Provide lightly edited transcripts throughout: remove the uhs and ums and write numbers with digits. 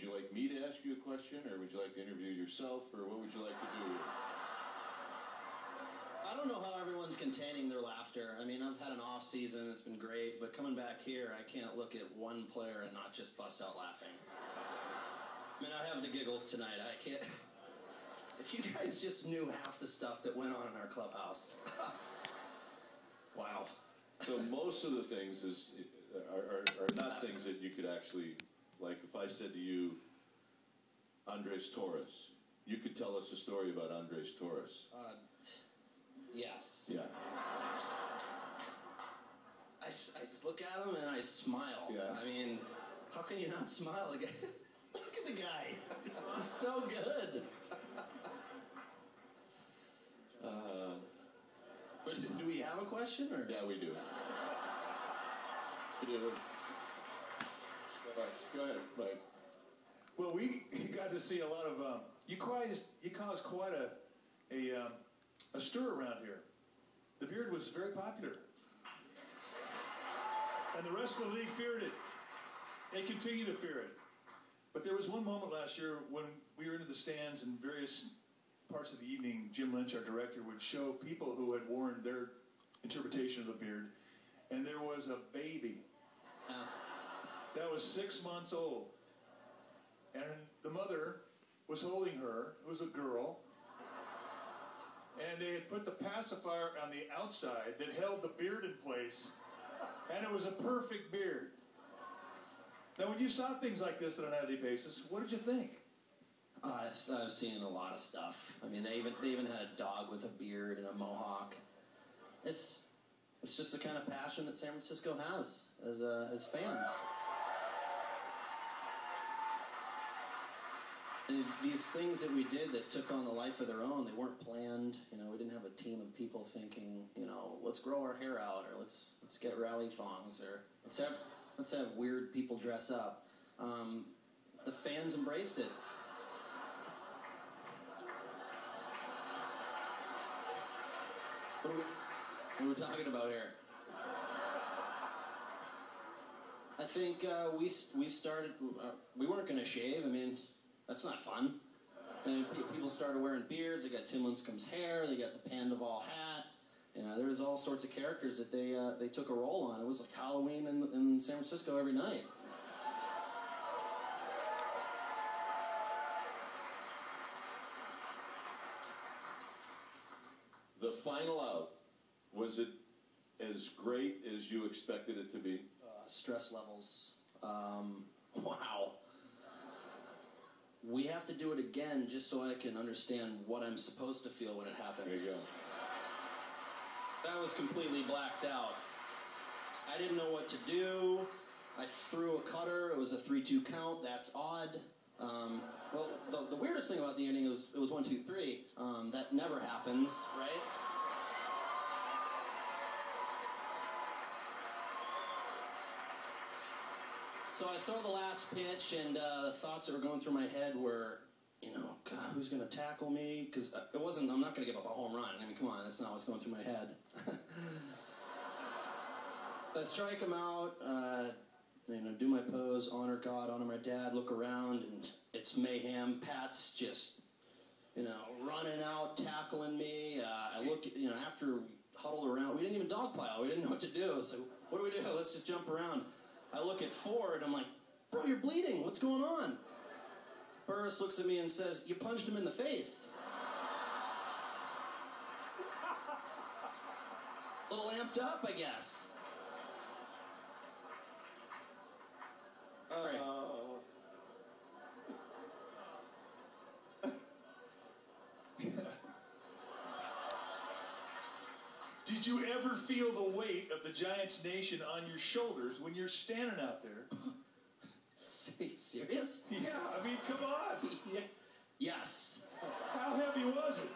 would you like me to ask you a question, or would you like to interview yourself, or what would you like to do? I don't know how everyone's containing their laughter. I mean, I've had an off season, it's been great, but coming back here, I can't look at one player and not just bust out laughing. I mean, I have the giggles tonight. I can't... If you guys just knew half the stuff that went on in our clubhouse. Wow. So most of the things are not things that you could actually, like if I said to you, Andres Torres, you could tell us a story about Andres Torres. Yes. Yeah. I just look at him and I smile. Yeah. I mean, how can you not smile again? Look at the guy. He's so good. Do we have a question? Or? Yeah, we do. We do. Go ahead, Mike. Well, we got to see a lot of... You caused quite a stir around here. The beard was very popular. And the rest of the league feared it. They continue to fear it. But there was one moment last year when we were into the stands and various parts of the evening, Jim Lynch, our director, would show people who had worn their interpretation of the beard, and there was a baby that was 6 months old, and the mother was holding her. It was a girl, and they had put the pacifier on the outside that held the beard in place, and it was a perfect beard. Now, when you saw things like this on a nightly basis, what did you think? I've seen a lot of stuff. I mean, they even had a dog with a beard and a mohawk. It's just the kind of passion that San Francisco has as fans. And these things that we did that took on a life of their own, they weren't planned. You know, we didn't have a team of people thinking, you know, let's grow our hair out, or let's get rally thongs, or let's have weird people dress up. The fans embraced it. What are we talking about here? I think we started. We weren't going to shave. I mean, that's not fun. I mean, people started wearing beards. They got Tim Lincecum's hair. They got the Pandaval hat. You know, there was all sorts of characters that they took a role on. It was like Halloween in San Francisco every night. The final out, was it as great as you expected it to be? Stress levels. Wow. We have to do it again just so I can understand what I'm supposed to feel when it happens. There you go. That was completely blacked out. I didn't know what to do. I threw a cutter. It was a 3-2 count. That's odd. Well, the weirdest thing about the inning, it was 1, 2, 3. That never happens, right? So I throw the last pitch, and the thoughts that were going through my head were, you know, God, who's going to tackle me? Because I'm not going to give up a home run. I mean, come on, that's not what's going through my head. I strike him out, you know, do my pose, honor God, honor my dad, look around, and it's mayhem. Pat's just, you know, running out, tackling me. I look, you know, after we huddled around, we didn't even dogpile. We didn't know what to do. So what do we do? Let's just jump around. I look at Ford. I'm like, bro, you're bleeding. What's going on? Burris looks at me and says, you punched him in the face. A little amped up, I guess. Did you ever feel the weight of the Giants nation on your shoulders when you're standing out there? Serious? Yeah, I mean, come on. Yeah. Yes. How heavy was it?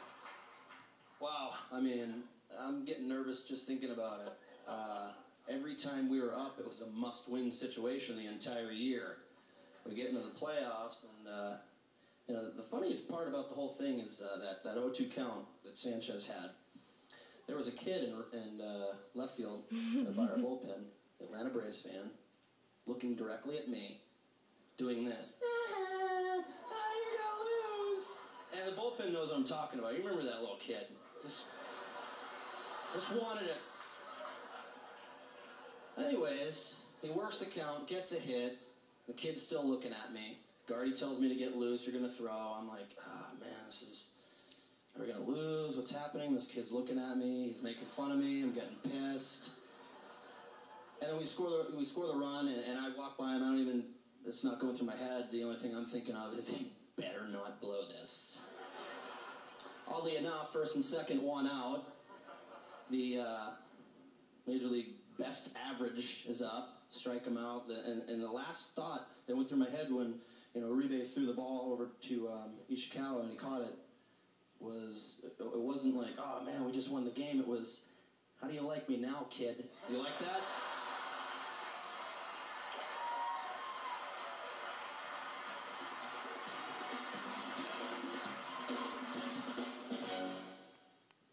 Wow. I mean, I'm getting nervous just thinking about it. Every time we were up, it was a must-win situation the entire year. We get into the playoffs, and you know, the funniest part about the whole thing is that 0-2 count that Sanchez had. There was a kid in left field by our bullpen, Atlanta Braves fan, looking directly at me. doing this. You're gonna lose. And the bullpen knows what I'm talking about. You remember that little kid. Just wanted it. Anyways, he works the count, gets a hit. The kid's still looking at me. Guardy tells me to get loose, you're going to throw. I'm like, man, are we going to lose? What's happening? This kid's looking at me. He's making fun of me. I'm getting pissed. And then we score the run, and I walk by him. It's not going through my head. The only thing I'm thinking of is he better not blow this. Oddly enough, first and second, 1 out. The Major League best average is up. Strike him out. And the last thought that went through my head when Uribe threw the ball over to Ishikawa and he caught it it wasn't like, oh man, we just won the game. It was, how do you like me now, kid? You like that?